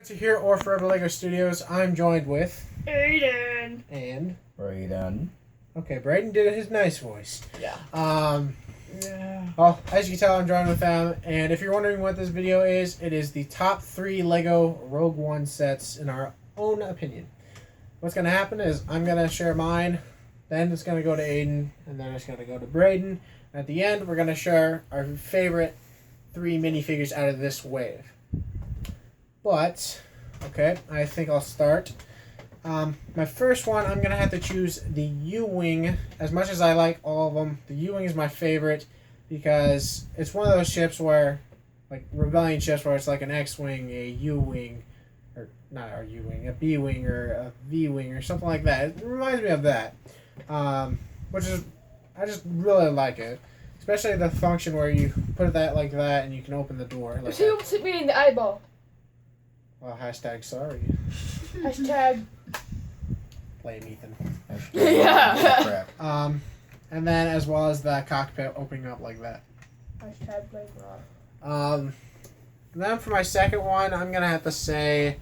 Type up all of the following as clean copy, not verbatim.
Here or Forever Lego Studios, I'm joined with Aiden and Brayden. Okay, Brayden did his nice voice. Yeah. Yeah. Well, as you can tell, I'm joined with them, and if you're wondering what this video is, it is the top 3 Lego Rogue One sets in our own opinion. What's gonna happen is I'm gonna share mine, then it's gonna go to Aiden, and then it's gonna go to Brayden. At the end, we're gonna share our favorite 3 minifigures out of this wave. But, okay, I think I'll start. My first one, I'm going to have to choose the U-Wing. As much as I like all of them, the U-Wing is my favorite because it's one of those ships where, like Rebellion ships, where it's like an X-Wing, a U-Wing, or not a U-Wing, a B-Wing or a V-Wing or something like that. It reminds me of that, which is, I just really like it. Especially the function where you put that like that and you can open the door. Like She almost hit me in the eyeball. Well, hashtag sorry. Hashtag. Blame Ethan. Yeah. And then as well as the cockpit opening up like that. Hashtag blame Rob. Then for my second one, I'm gonna have to say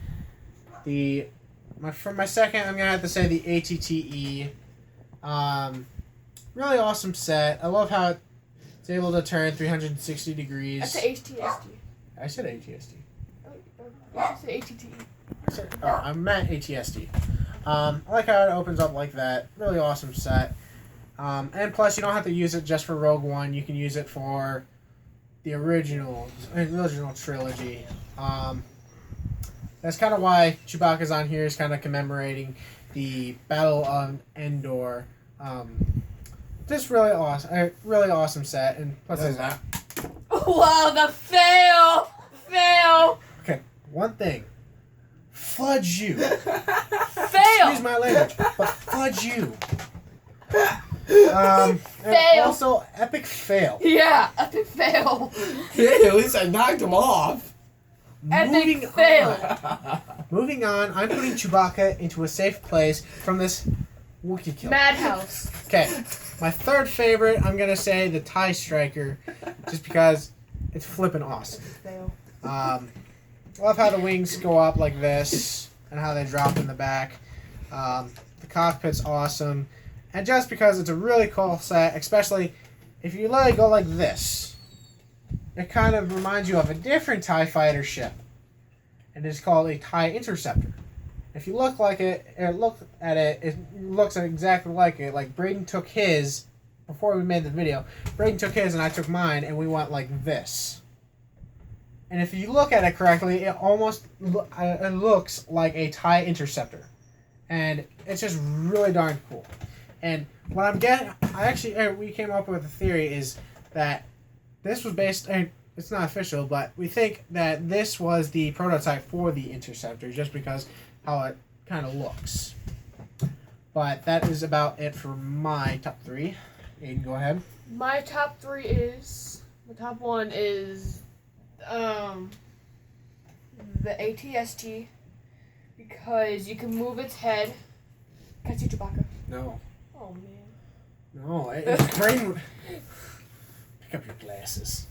the ATTE. Really awesome set. I love how it's able to turn 360 degrees. That's the HTSD. I said ATSD. You should say ATTE. I meant ATSD. I like how it opens up like that. Really awesome set. And plus, you don't have to use it just for Rogue One. You can use it for the original trilogy. That's kind of why Chewbacca's on here, is kind of commemorating the Battle of Endor. Just really awesome set. And plus, there's that. Wow, the fail! Okay, one thing. Fudge you. Fail! Excuse my language, but fudge you. And Fail. also, epic fail. Yeah, epic fail. Hey, at least I knocked him off. Epic fail. Moving on, I'm putting Chewbacca into a safe place from this Wookiee kill. Madhouse. Okay, my third favorite, I'm gonna say the TIE Striker, just because it's flippin' awesome. Fail. Love how the wings go up like this and how they drop in the back. The cockpit's awesome. And just because it's a really cool set, especially if you let it go like this, it kind of reminds you of a different TIE fighter ship. And it's called a TIE Interceptor. If you look at it, it looks exactly like it. Like Brayden took his, before we made the video, Brayden took his and I took mine and we went like this. And if you look at it correctly, it almost it looks like a TIE Interceptor. And it's just really darn cool. And what I'm getting, we came up with a theory is that this was based, it's not official, but we think that this was the prototype for the Interceptor just because how it kind of looks. But that is about it for my top 3. Aiden, go ahead. My top 3 is, the top 1 is the ATST, because you can move its head. Can I see Chewbacca? No. Oh man. No, it's brain. Pick up your glasses.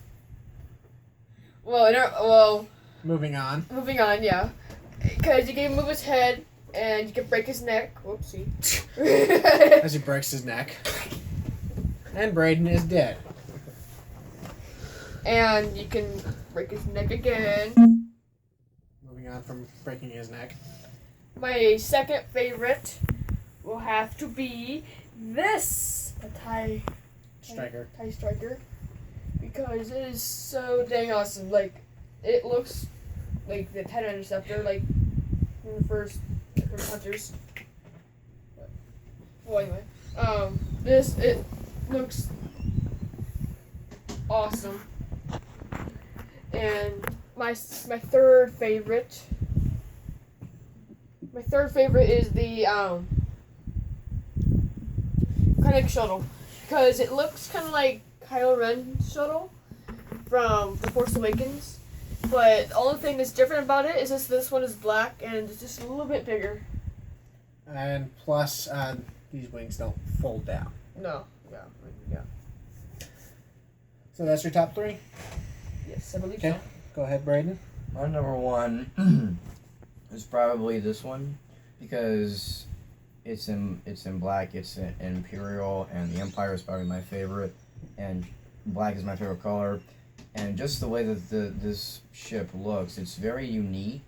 Well, Moving on. yeah. Because you can move his head, and you can break his neck. Whoopsie. As he breaks his neck. And Brayden is dead. And you can break his neck again. Moving on from breaking his neck. My second favorite will have to be this. A TIE Striker. TIE Striker. Because it is so dang awesome. Like, it looks like the TIE Interceptor, like, in the first Hunters. Well, anyway. It looks awesome. And my third favorite is the Krennic shuttle, because it looks kind of like Kylo Ren's shuttle from The Force Awakens, but the only thing that's different about it is just this one is black and it's just a little bit bigger. And plus, these wings don't fold down. No, yeah. So that's your top 3? Yes, I believe Okay. so. Go ahead, Brayden. My number 1 is probably this one, because it's in black. It's in Imperial, and the Empire is probably my favorite, and black is my favorite color, and just the way that this ship looks, it's very unique.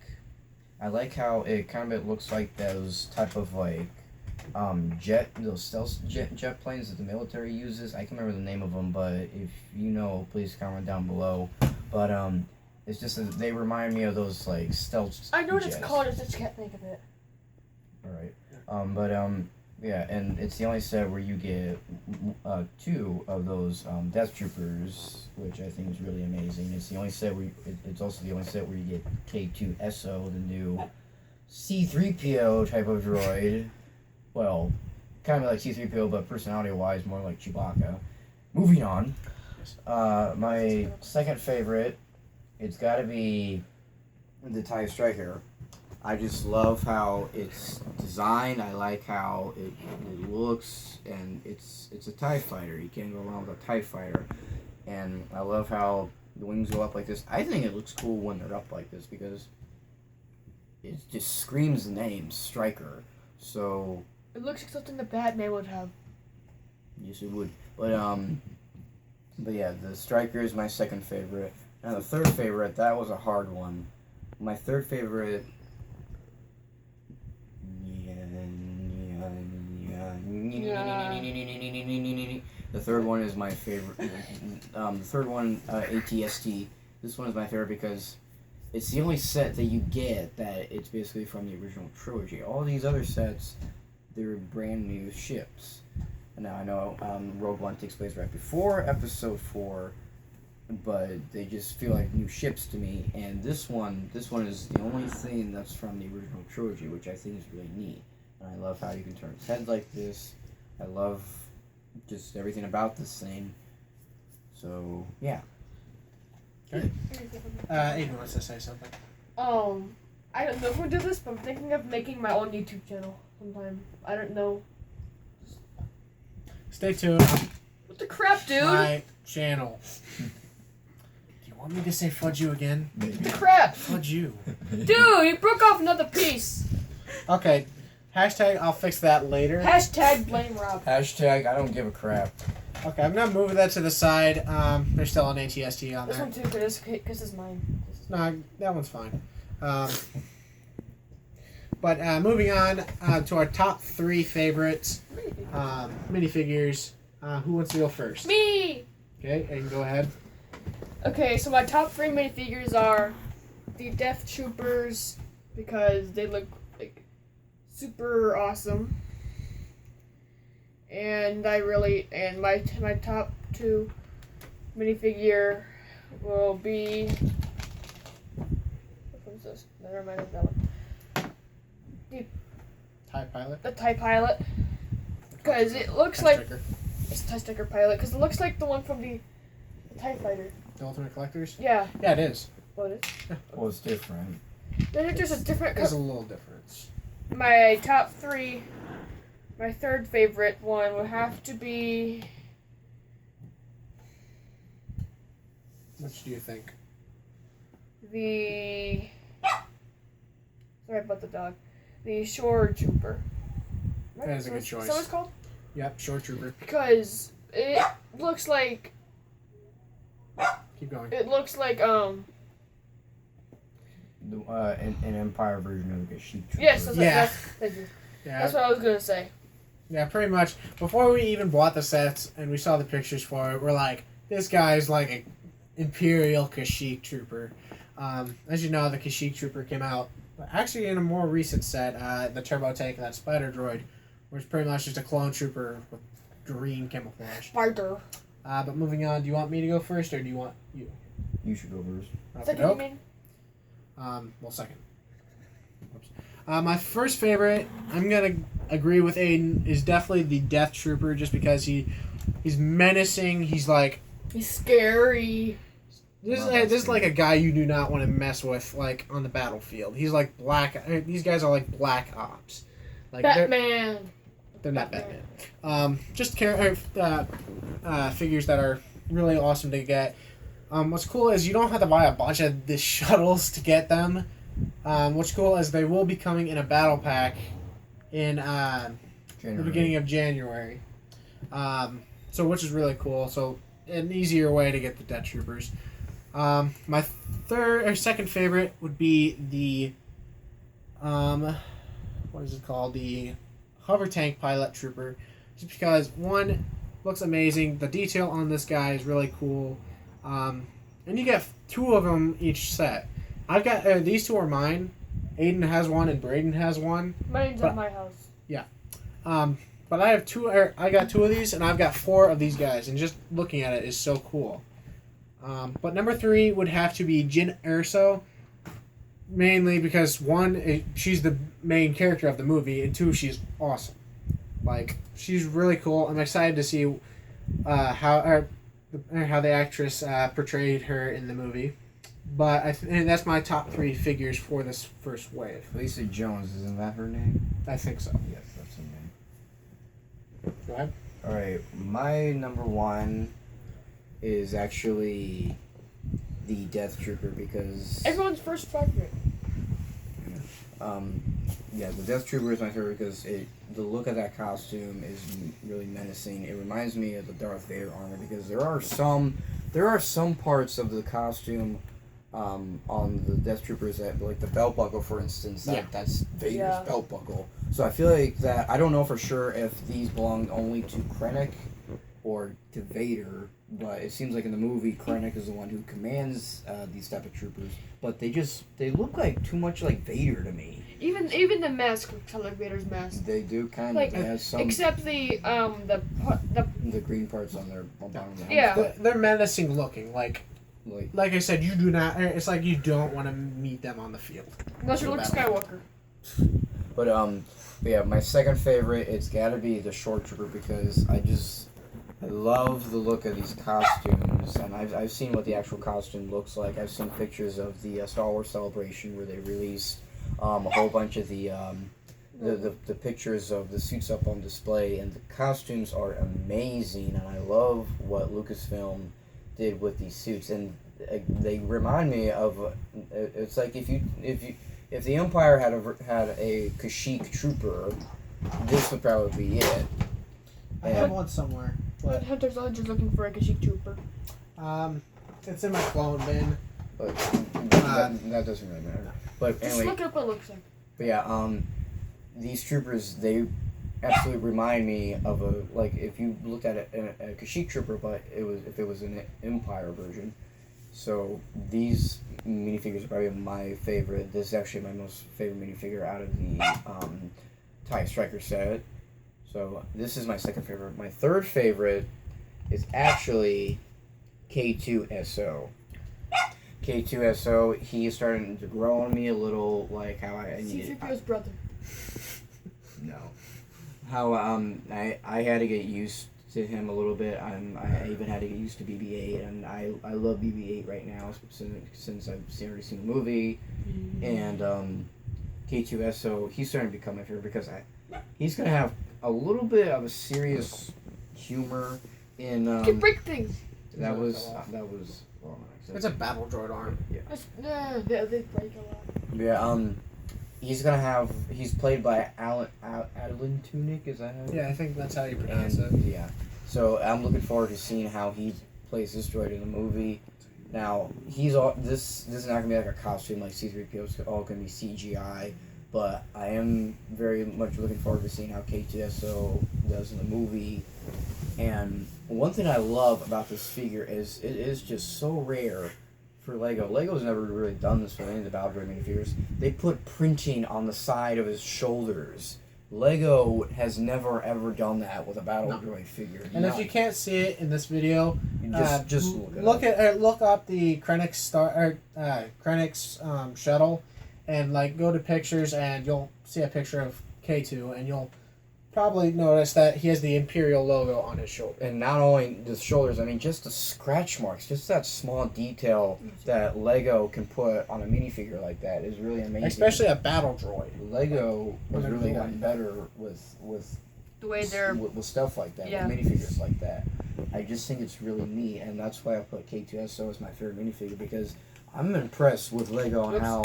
I like how it looks like those type of like those stealth jet planes that the military uses. I can't remember the name of them, but if you know, please comment down below. But it's just that they remind me of those like stealth. I know what jets. it's called. I just can't think of it. All right. Yeah, and it's the only set where you get 2 of those Death Troopers, which I think is really amazing. It's the only set where it's also the only set where you get K2SO, the new C-3PO type of droid. Well, kind of like C-3PO, but personality-wise, more like Chewbacca. Moving on. My second favorite, it's got to be the TIE Striker. I just love how it's designed. I like how it looks, and it's a TIE fighter. You can't go wrong with a TIE fighter. And I love how the wings go up like this. I think it looks cool when they're up like this because it just screams the name Striker. So It looks like something the Batman would have. yes, it would. But yeah, the Striker is my second favorite. Now the third favorite, that was a hard one. My third favorite. The third one is my favorite. The third one, ATST. This one is my favorite because it's the only set that you get that it's basically from the original trilogy. All these other sets, they're brand new ships. And now I know Rogue One takes place right before Episode 4, but they just feel like new ships to me. And this one is the only thing that's from the original trilogy, which I think is really neat. And I love how you can turn its head like this. I love just everything about this thing. So yeah. Aiden wants to say something. I don't know who did this, but I'm thinking of making my own YouTube channel sometime. I don't know. Stay tuned. What the crap, dude? My channel. Do you want me to say fudge you again? What the crap? Fudge you. Dude, you broke off another piece. Okay. Hashtag I'll fix that later. Hashtag blame Rob. Hashtag I don't give a crap. Okay, I'm gonna move that to the side. There's still an ATST on This there. one too, because it's mine. No, that one's fine. But moving on to our top 3 favorites minifigures. Who wants to go first? Me! Okay, Aiden, go ahead. Okay, so my top 3 minifigures are the Death Troopers, because they look like super awesome. And my top 2 minifigure will be, which one's this? Never mind that one. TIE Pilot. The TIE Pilot, because it looks TIE like Striker. it's TIE Striker Pilot, because it looks like the one from the TIE Fighter. The Ultimate Collectors? Yeah. Yeah, it is. What is? Well, it's different. Then there's a different. There's a little difference. My top 3, my third favorite one would have to be. Which do you think? The. Sorry about the dog. The Shore Trooper. Right? That is a good choice. Is that what it's called? Yep, Shore Trooper. Because it looks like. Keep going. It looks like An Empire version of the Sheep Trooper. Yes, that's Yeah. thank you. Yeah, That's what I was gonna say. yeah, pretty much. Before we even bought the sets and we saw the pictures for it, we're like, this guy's like an Imperial Kashyyyk Trooper. As you know, the Kashyyyk Trooper came out actually in a more recent set, the Turbo Tank and that Spider Droid, which is pretty much just a clone trooper with green camouflage. Spider. But moving on, do you want me to go first or do you want you? You should go first. Second, you mean? Well, second. Oops. My first favorite, I'm gonna agree with Aiden, is definitely the Death Trooper, just because he's menacing. He's like He's scary. this is like a guy you do not want to mess with, like on the battlefield. He's like black. These guys are like black ops. Like Batman. they're not Batman. Just figures that are really awesome to get. What's cool is you don't have to buy a bunch of the shuttles to get them. What's cool is they will be coming in a battle pack in the beginning of January. So which is really cool. So an easier way to get the Death Troopers. My second favorite would be the what is it called? The hover tank pilot trooper. Just because one looks amazing, the detail on this guy is really cool, and you get 2 of them each set. I've got these 2 are mine. Aiden has one and Braden has one. Mine's at my house. But I have 2. I got 2 of these, and I've got 4 of these guys. And just looking at it is so cool. But number 3 would have to be Jyn Erso, mainly because 1, she's the main character of the movie, and 2, she's awesome. Like, she's really cool. I'm excited to see how the actress portrayed her in the movie. But and that's my top 3 figures for this first wave. Lisa Jones, isn't that her name? I think so. Yes, that's her name. Go ahead. All right, my number 1 is actually the Death Trooper because Everyone's first favorite. the Death Trooper is my favorite because the look of that costume is really menacing. It reminds me of the Darth Vader armor because there are some parts of the costume on the Death Troopers that, like the belt buckle, for instance, that's Vader's belt buckle. So I feel like that. I don't know for sure if these belong only to Krennic or to Vader, but it seems like in the movie Krennic is the one who commands these type of troopers. But they look like too much like Vader to me. Even the mask looks kind of like Vader's mask. They do kind like, of. They have some, except the green parts on their bottom of the Yeah. helmet. They're menacing looking. Like I said, you do not. It's like you don't want to meet them on the field. unless you're Luke Skywalker. But my second favorite, it's got to be the Short Trooper because I love the look of these costumes, and I've seen what the actual costume looks like. I've seen pictures of the Star Wars Celebration where they released a whole bunch of the pictures of the suits up on display, and the costumes are amazing, and I love what Lucasfilm did with these suits, and they remind me of it's like if the Empire had a Kashyyyk trooper, this would probably be it. I have one somewhere. But Hunter's always just looking for a Kashyyyk trooper. it's in my clone bin. But that doesn't really matter. But Just anyway, look up what it looks like. but yeah, these troopers, they absolutely remind me of if you looked at a Kashyyyk trooper, but if it was an Empire version. So these minifigures are probably my favorite. This is actually my most favorite minifigure out of the TIE Striker set. So this is my second favorite. My third favorite is actually K2SO. K2SO, he's starting to grow on me a little, like how I needed. C-3PO's brother. No. How I had to get used to him a little bit. I even had to get used to BB-8, and I love BB-8 right now since I've already seen the movie. And K2SO, he's starting to become my favorite because he's gonna have a little bit of a serious humor in. You can break things. That was. Well, It's a battle droid arm. Yeah. They break a lot. Yeah. He's played by Alan Tudyk. Is that how? Yeah, I think that's how you pronounce it. Yeah. So I'm looking forward to seeing how he plays this droid in the movie. Now this is not gonna be like a costume like C-3PO. It's all gonna be CGI. But I am very much looking forward to seeing how K2SO does in the movie. And one thing I love about this figure is it is just so rare for Lego. Lego's never really done this with any of the Battle Droid minifigures. They put printing on the side of his shoulders. Lego has never ever done that with a Battle Droid figure. And if you can't see it in this video, just look up the Krennic's shuttle, and go to pictures, and you'll see a picture of K2, and you'll probably notice that he has the Imperial logo on his shoulder. And not only the shoulders, I mean, just the scratch marks, just that small detail that Lego can put on a minifigure like that is really amazing. Especially a battle droid. Lego has really gotten better with the way they're with stuff like that, with minifigures like that. I just think it's really neat, and that's why I put K2SO as my favorite minifigure, because I'm impressed with Lego on how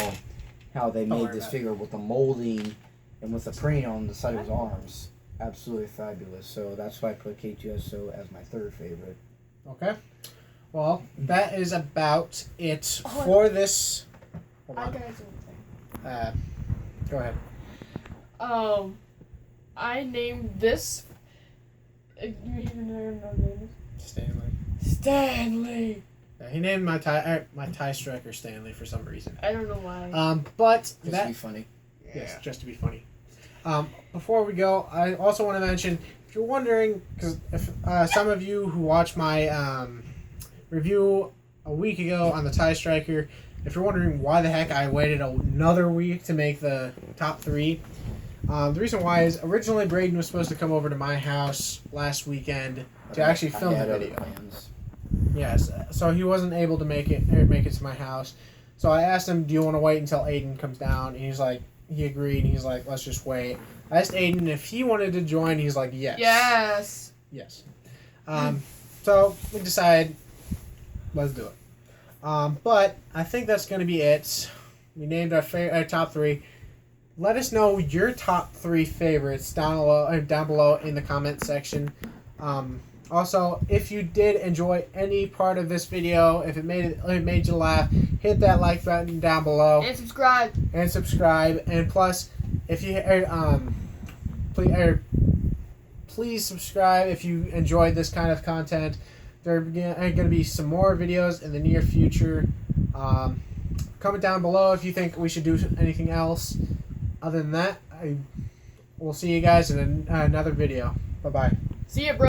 how they Don't made worry this about figure with the molding and with the print on the side of his arms. Absolutely fabulous. So that's why I put K2SO as my third favorite. Okay. Well, that is about it Oh, for this. Hold I on. got something. Go ahead. I named this. You even know the name? Stanley. Stanley. Yeah, he named my tie striker Stanley for some reason. I don't know why. But Just to that be funny. yes, just to be funny. Before we go, I also want to mention, if you're wondering, because if some of you who watched my review a week ago on the tie striker, if you're wondering why the heck I waited another week to make the top 3, the reason why is originally Braden was supposed to come over to my house last weekend to actually film I the had other video. plans. Yes, so he wasn't able to make it to my house. So I asked him, "Do you want to wait until Aiden comes down?" And he's like, he agreed. And he's like, "Let's just wait." I asked Aiden if he wanted to join. He's like, "Yes." Yes. Yes. So we decided, let's do it. But I think that's going to be it. We named our top 3. Let us know your top 3 favorites down below in the comment section. Also, if you did enjoy any part of this video, if it made you laugh, hit that like button down below And subscribe. and subscribe. And plus, if you please subscribe if you enjoyed this kind of content. There are going to be some more videos in the near future. Comment down below if you think we should do anything else. Other than that, we'll see you guys in another video. Bye bye. See ya, bro.